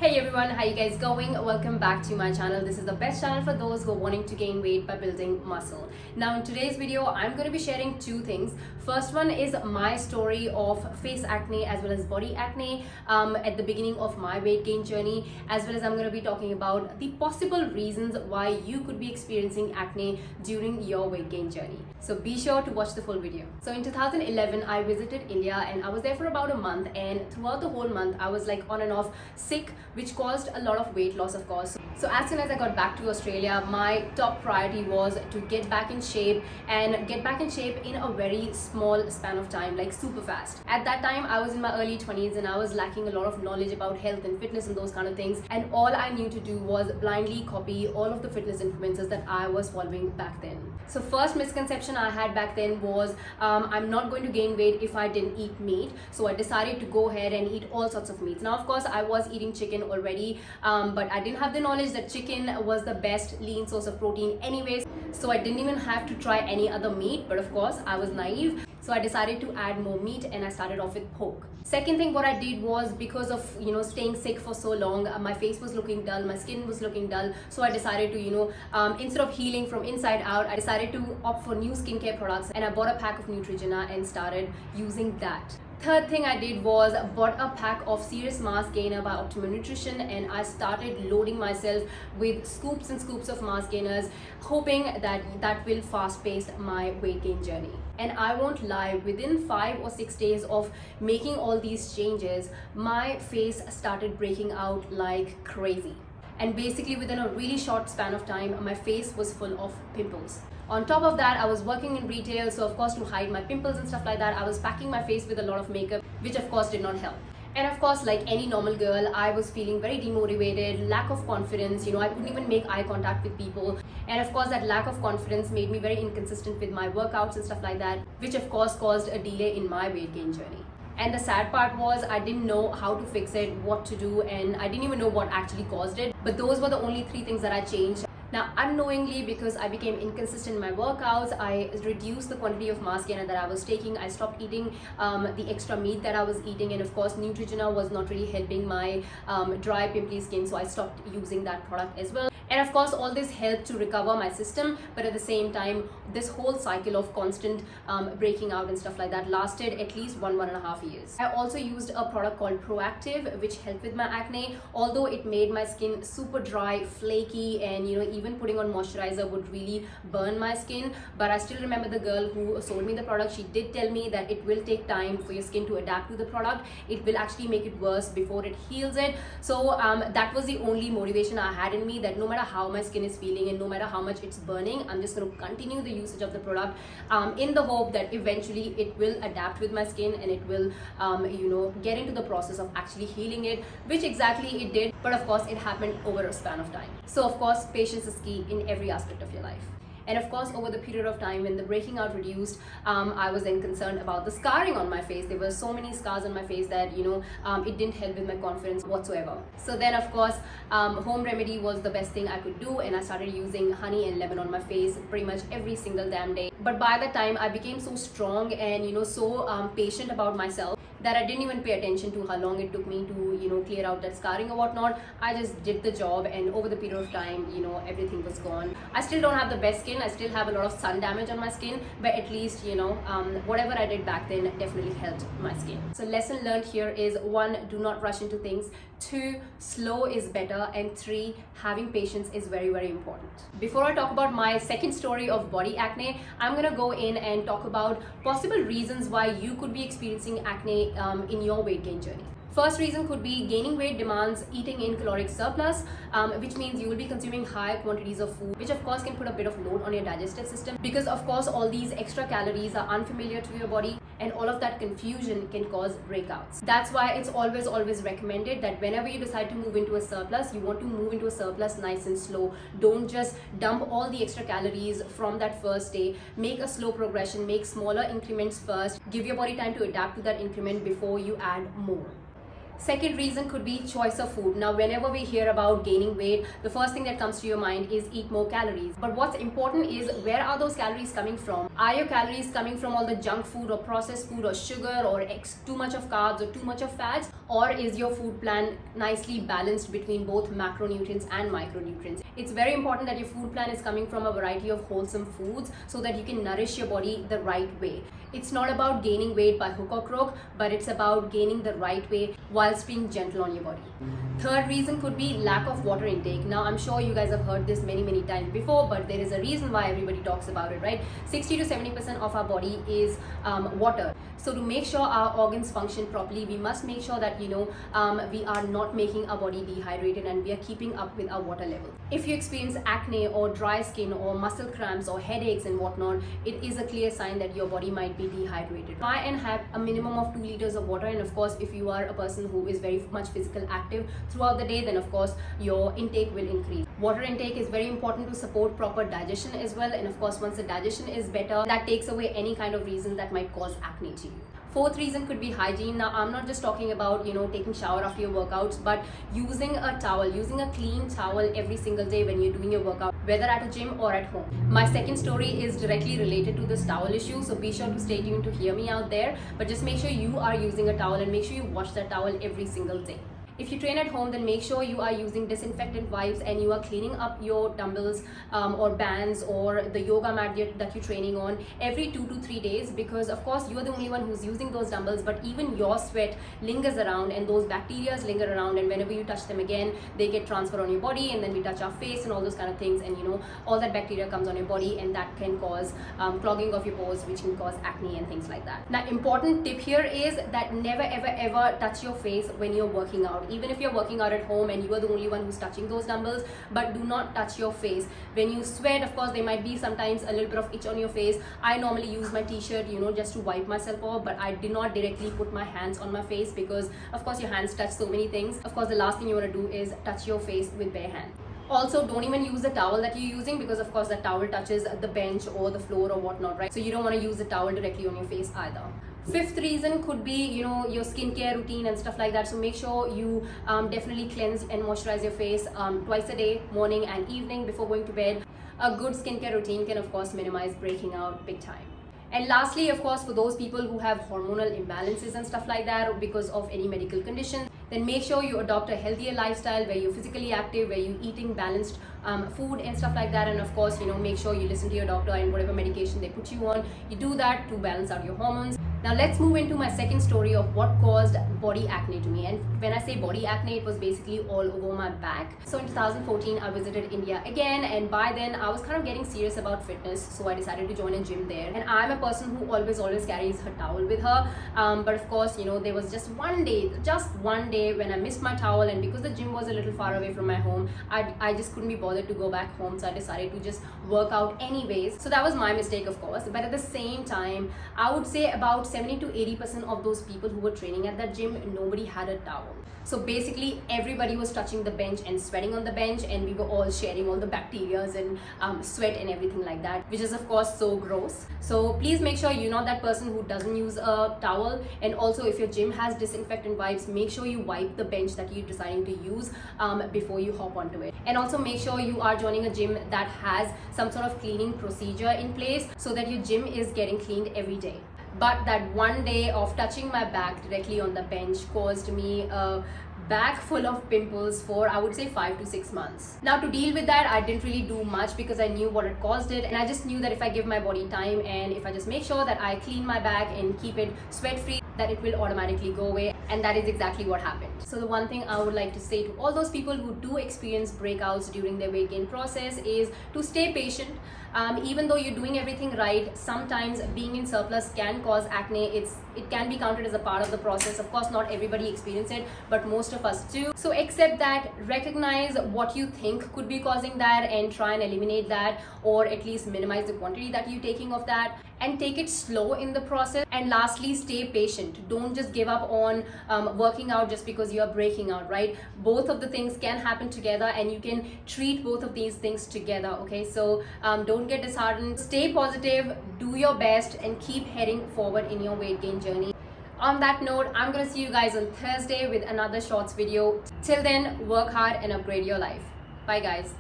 Hey everyone, how you guys going? Welcome back to my channel. This is the best channel for those who are wanting to gain weight by building muscle. Now in today's video, I'm going to be sharing two things. First one is my story of face acne as well as body acne at the beginning of my weight gain journey, as well as I'm going to be talking about the possible reasons why you could be experiencing acne during your weight gain journey. So be sure to watch the full video. So in 2011, I visited India and I was there for about a month, and throughout the whole month, I was like on and off sick, which caused a lot of weight loss, of course. So as soon as I got back to Australia, my top priority was to get back in shape, and get back in shape in a very small span of time, like super fast. At that time, I was in my early 20s and I was lacking a lot of knowledge about health and fitness and those kind of things. And all I knew to do was blindly copy all of the fitness influencers that I was following back then. So first misconception I had back then was I'm not going to gain weight if I didn't eat meat. So I decided to go ahead and eat all sorts of meats. Now, of course, I was eating chicken already, but I didn't have the knowledge that chicken was the best lean source of protein anyways. So I didn't even have to try any other meat, but of course I was naive. So I decided to add more meat and I started off with pork. Second thing what I did was, because of staying sick for so long, my face was looking dull, my skin was looking dull. So I decided to instead of healing from inside out, I decided to opt for new skincare products, and I bought a pack of Neutrogena and started using that. Third thing I did was bought a pack of Serious Mass Gainer by Optimum Nutrition, and I started loading myself with scoops and scoops of mass gainers, hoping that will fast-pace my weight gain journey. And I won't lie, within 5 or 6 days of making all these changes, my face started breaking out like crazy. And basically within a really short span of time, my face was full of pimples. On top of that, I was working in retail, so of course to hide my pimples and stuff like that, I was packing my face with a lot of makeup, which of course did not help. And of course, like any normal girl, I was feeling very demotivated, lack of confidence, I couldn't even make eye contact with people. And of course, that lack of confidence made me very inconsistent with my workouts and stuff like that, which of course caused a delay in my weight gain journey. And the sad part was I didn't know how to fix it, what to do, and I didn't even know what actually caused it. But those were the only 3 things that I changed. Now, unknowingly, because I became inconsistent in my workouts, I reduced the quantity of mass gainer that I was taking. I stopped eating the extra meat that I was eating, and of course, Neutrogena was not really helping my dry, pimply skin, so I stopped using that product as well. And of course, all this helped to recover my system, but at the same time, this whole cycle of constant breaking out and stuff like that lasted at least 1.5 years. I also used a product called Proactive, which helped with my acne, although it made my skin super dry, flaky, and even putting on moisturizer would really burn my skin. But I still remember the girl who sold me the product. She did tell me that it will take time for your skin to adapt to the product. It will actually make it worse before it heals it. So that was the only motivation I had in me, that no matter how my skin is feeling and no matter how much it's burning, I'm just going to continue the usage of the product in the hope that eventually it will adapt with my skin and it will get into the process of actually healing it, which exactly it did. But of course, it happened over a span of time. So of course, patience is key in every aspect of your life. And of course, over the period of time when the breaking out reduced, I was then concerned about the scarring on my face. There were so many scars on my face that, it didn't help with my confidence whatsoever. So then, of course, home remedy was the best thing I could do, and I started using honey and lemon on my face pretty much every single damn day. But by that time, I became so strong and, so patient about myself that I didn't even pay attention to how long it took me to, clear out that scarring or whatnot. I just did the job, and over the period of time, everything was gone. I still don't have the best skin. I still have a lot of sun damage on my skin, but at least, whatever I did back then definitely helped my skin. So lesson learned here is 1, do not rush into things. 2, slow is better. And 3, having patience is very, very important. Before I talk about my second story of body acne, I'm gonna go in and talk about possible reasons why you could be experiencing acne in your weight gain journey. First reason could be gaining weight demands eating in caloric surplus, which means you will be consuming high quantities of food, which of course can put a bit of load on your digestive system, because of course all these extra calories are unfamiliar to your body, and all of that confusion can cause breakouts. That's why it's always recommended that whenever you decide to move into a surplus, you want to move into a surplus nice and slow. Don't just dump all the extra calories from that first day. Make a slow progression, make smaller increments first, give your body time to adapt to that increment before you add more. Second reason could be choice of food. Now, whenever we hear about gaining weight, the first thing that comes to your mind is eat more calories. But what's important is, where are those calories coming from? Are your calories coming from all the junk food or processed food or sugar or too much of carbs or too much of fats? Or is your food plan nicely balanced between both macronutrients and micronutrients? It's very important that your food plan is coming from a variety of wholesome foods so that you can nourish your body the right way. It's not about gaining weight by hook or crook, but it's about gaining the right way whilst being gentle on your body. Third reason could be lack of water intake. Now, I'm sure you guys have heard this many times before, but there is a reason why everybody talks about it, right? 60 to 70% of our body is water. So to make sure our organs function properly, we must make sure that, we are not making our body dehydrated and we are keeping up with our water level. If you experience acne or dry skin or muscle cramps or headaches and whatnot, it is a clear sign that your body might be dehydrated. Try and have a minimum of 2 liters of water. And of course, if you are a person who is very much physical active throughout the day, then of course your intake will increase. Water intake is very important to support proper digestion as well. And of course, once the digestion is better, that takes away any kind of reason that might cause acne to you. Fourth reason could be hygiene. Now, I'm not just talking about, taking shower after your workouts, but using a towel, using a clean towel every single day when you're doing your workout, whether at a gym or at home. My second story is directly related to this towel issue, so be sure to stay tuned to hear me out there. But just make sure you are using a towel and make sure you wash that towel every single day. If you train at home, then make sure you are using disinfectant wipes and you are cleaning up your dumbbells or bands or the yoga mat that you're training on every 2 to 3 days, because of course you are the only one who's using those dumbbells, but even your sweat lingers around and those bacteria linger around, and whenever you touch them again, they get transferred on your body, and then we touch our face and all those kind of things, and all that bacteria comes on your body, and that can cause clogging of your pores, which can cause acne and things like that. Now, important tip here is that never ever touch your face when you're working out. Even if you're working out at home and you are the only one who's touching those dumbbells, but do not touch your face. When you sweat, of course, there might be sometimes a little bit of itch on your face. I normally use my t-shirt, just to wipe myself off, but I did not directly put my hands on my face because, of course, your hands touch so many things. Of course, the last thing you want to do is touch your face with bare hands. Also, don't even use the towel that you're using, because of course the towel touches the bench or the floor or whatnot, right? So you don't want to use the towel directly on your face either. Fifth reason could be, your skincare routine and stuff like that. So make sure you definitely cleanse and moisturize your face twice a day, morning and evening before going to bed. A good skincare routine can of course minimize breaking out big time. And lastly, of course, for those people who have hormonal imbalances and stuff like that, or because of any medical condition, then make sure you adopt a healthier lifestyle where you're physically active, where you're eating balanced food and stuff like that. And of course, make sure you listen to your doctor and whatever medication they put you on, you do that to balance out your hormones. Now let's move into my second story of what caused body acne to me. And when I say body acne, it was basically all over my back. So in 2014, I visited India again, and by then I was kind of getting serious about fitness, so I decided to join a gym there. And I'm a person who always carries her towel with her, but of course, there was just one day when I missed my towel, and because the gym was a little far away from my home, I just couldn't be bothered to go back home, so I decided to just work out anyways. So that was my mistake, of course. But at the same time, I would say about 70 to 80% of those people who were training at that gym, nobody had a towel. So basically everybody was touching the bench and sweating on the bench, and we were all sharing all the bacteria and sweat and everything like that, which is of course so gross. So please make sure you're not that person who doesn't use a towel. And also, if your gym has disinfectant wipes, make sure you wipe the bench that you're deciding to use before you hop onto it. And also make sure you are joining a gym that has some sort of cleaning procedure in place so that your gym is getting cleaned every day. But that one day of touching my back directly on the bench caused me a back full of pimples for, I would say, 5 to 6 months. Now, to deal with that, I didn't really do much because I knew what had caused it, and I just knew that if I give my body time and if I just make sure that I clean my back and keep it sweat free, that it will automatically go away. And that is exactly what happened. So the one thing I would like to say to all those people who do experience breakouts during their weight gain process is to stay patient. Even though you're doing everything right, sometimes being in surplus can cause acne. It can be counted as a part of the process. Of course, not everybody experiences it, but most of us do. So accept that, recognize what you think could be causing that, and try and eliminate that, or at least minimize the quantity that you're taking of that, and take it slow in the process. And lastly, stay patient. Don't just give up on working out just because you are breaking out, right? Both of the things can happen together, and you can treat both of these things together, okay? So don't get disheartened. Stay positive, do your best, and keep heading forward in your weight gain journey. On that note, I'm gonna see you guys on Thursday with another shorts video. Till then, work hard and upgrade your life. Bye guys.